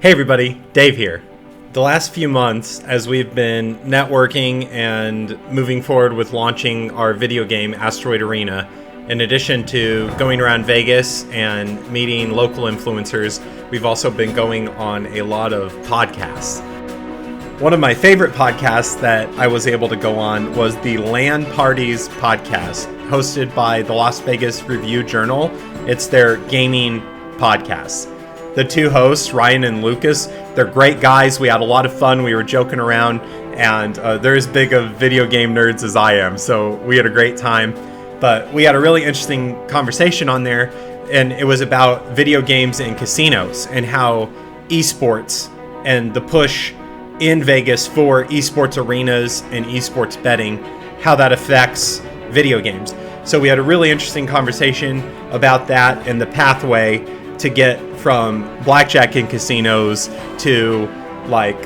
Hey everybody, Dave here. The last few months, as we've been networking and moving forward with launching our video game Asteroid Arena, in addition to going around Vegas and meeting local influencers, we've also been going on a lot of podcasts. One of my favorite podcasts that I was able to go on was the LAN Parties podcast, hosted by the Las Vegas Review-Journal. It's their gaming podcast. The two hosts, Ryan and Lucas, they're great guys. We had a lot of fun. We were joking around, and they're as big of video game nerds as I am, so we had a great time. But we had a really interesting conversation on there, and it was about video games and casinos and how esports and the push in Vegas for esports arenas and esports betting, how that affects video games. So we had a really interesting conversation about that and the pathway to get from blackjack in casinos to like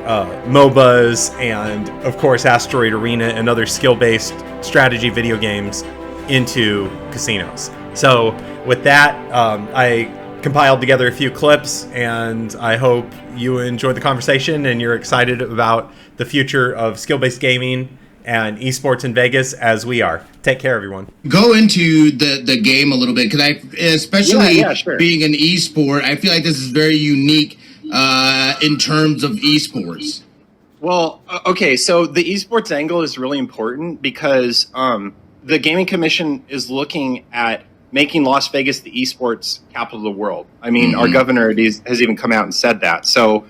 MOBAs and of course Asteroid Arena and other skill-based strategy video games into casinos. So with that, I compiled together a few clips, and I hope you enjoyed the conversation and you're excited about the future of skill-based gaming and esports in Vegas as we are. Take care, everyone. Go into the game a little bit, because especially sure. being an esport, I feel like this is very unique in terms of esports. Well, okay, so the esports angle is really important because the Gaming Commission is looking at making Las Vegas the esports capital of the world. I mean, our governor has even come out and said that. So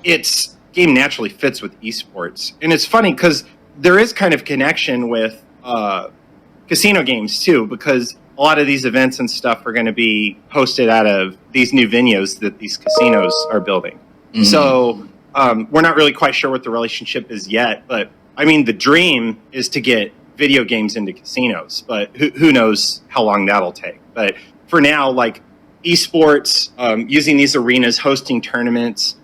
its game naturally fits with esports. And it's funny because there is kind of connection with casino games too, because a lot of these events and stuff are going to be hosted out of these new venues that these casinos are building. So we're not really quite sure what the relationship is yet, but I mean, the dream is to get video games into casinos, but who knows how long that'll take. But for now, like esports, using these arenas, hosting tournaments,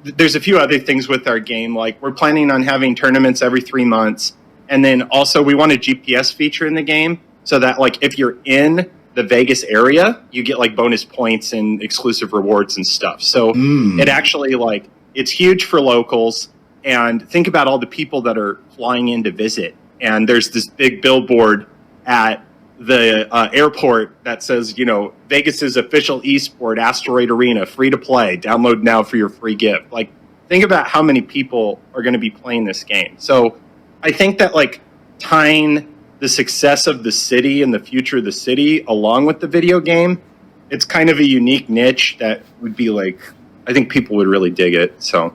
there's a few other things with our game. Like we're planning on having tournaments every 3 months. And then also we want a GPS feature in the game so that like if you're in the Vegas area, you get like bonus points and exclusive rewards and stuff. So it actually like, it's huge for locals. And think about all the people that are flying in to visit. And there's this big billboard at the airport that says, you know, Vegas's official esport, Asteroid Arena, free to play. Download now for your free gift. Like, think about how many people are going to be playing this game. So I think that, like, tying the success of the city and the future of the city along with the video game, it's kind of a unique niche that would be, like, I think people would really dig it, so...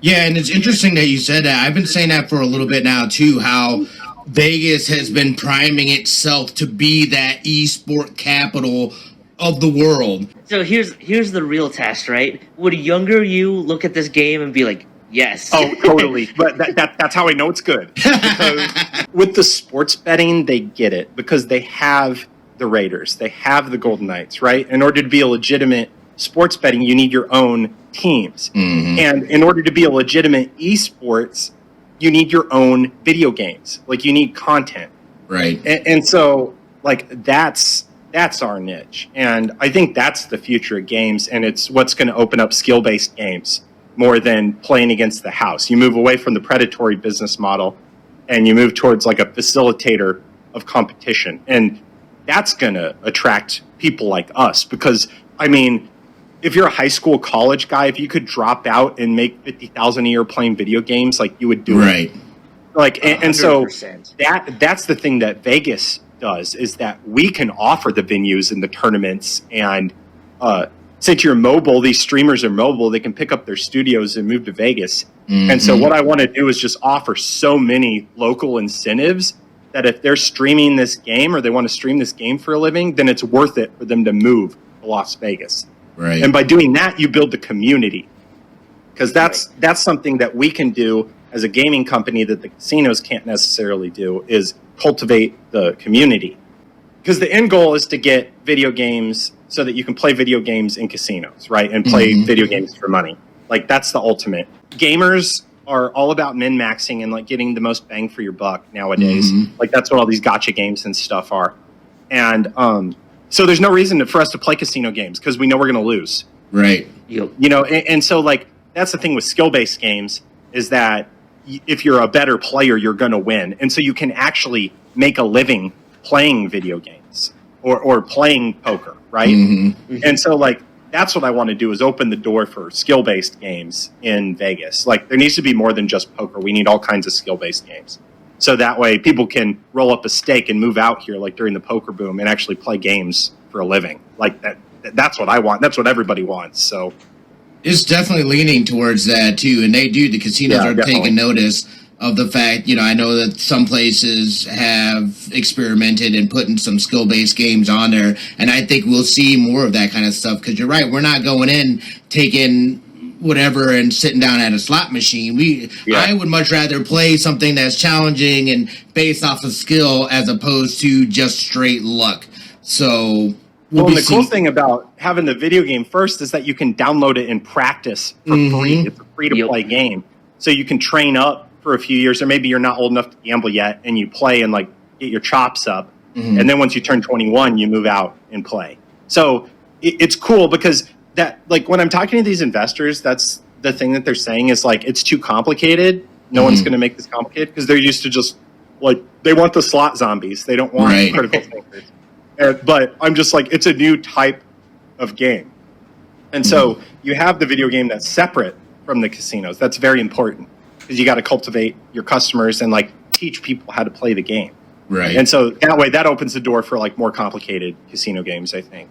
Yeah, and it's interesting that you said that. I've been saying that for a little bit now, too, how Vegas has been priming itself to be that esport capital of the world. So here's the real test, right? Would a younger you look at this game and be like, yes? Oh, totally. But that's how I know it's good. Because with the sports betting, they get it because they have the Raiders. They have the Golden Knights, right? In order to be a legitimate sports betting, you need your own teams. And in order to be a legitimate esports, you need your own video games. Like, you need content. Right. And so, like, that's our niche. And I think that's the future of games, and it's what's going to open up skill-based games more than playing against the house. You move away from the predatory business model, and you move towards, like, a facilitator of competition. And that's going to attract people like us because, I mean... if you're a high school, college guy, if you could drop out and make $50,000 a year playing video games, like you would do it. Like, and so that's the thing that Vegas does is that we can offer the venues and the tournaments. And since you're mobile, these streamers are mobile, they can pick up their studios and move to Vegas. And so what I want to do is just offer so many local incentives that if they're streaming this game or they want to stream this game for a living, then it's worth it for them to move to Las Vegas. Right. And by doing that, you build the community. Because that's something that we can do as a gaming company that the casinos can't necessarily do, is cultivate the community. Because the end goal is to get video games so that you can play video games in casinos, right? And play video games for money. Like, that's the ultimate. Gamers are all about min-maxing and, like, getting the most bang for your buck nowadays. Like, that's what all these gacha games and stuff are. And so there's no reason for us to play casino games because we know we're going to lose. Right. Yep. You know, and so like that's the thing with skill-based games is that if you're a better player, you're going to win. And so you can actually make a living playing video games or playing poker, right? Mm-hmm. And so like that's what I want to do is open the door for skill-based games in Vegas. Like there needs to be more than just poker. We need all kinds of skill-based games. So that way people can roll up a stake and move out here like during the poker boom and actually play games for a living. Like that's what I want. That's what everybody wants. So it's definitely leaning towards that too, and they do. The casinos are definitely taking notice of the fact. You know, I know that some places have experimented and putting some skill-based games on there, and I think we'll see more of that kind of stuff. Because you're right, we're not going in taking whatever and sitting down at a slot machine. I would much rather play something that's challenging and based off of skill as opposed to just straight luck. So. Well, and the cool thing about having the video game first is that you can download it and practice for free. It's a free-to-play game. So you can train up for a few years, or maybe you're not old enough to gamble yet, and you play and, like, get your chops up. And then once you turn 21, you move out and play. So it's cool because that, like, when I'm talking to these investors, that's the thing that they're saying is, like, it's too complicated. No one's going to make this complicated because they're used to just, like, they want the slot zombies. They don't want critical thinkers. But I'm just like, it's a new type of game. And so you have the video game that's separate from the casinos. That's very important because you got to cultivate your customers and like teach people how to play the game. Right. And so that way that opens the door for like more complicated casino games, I think.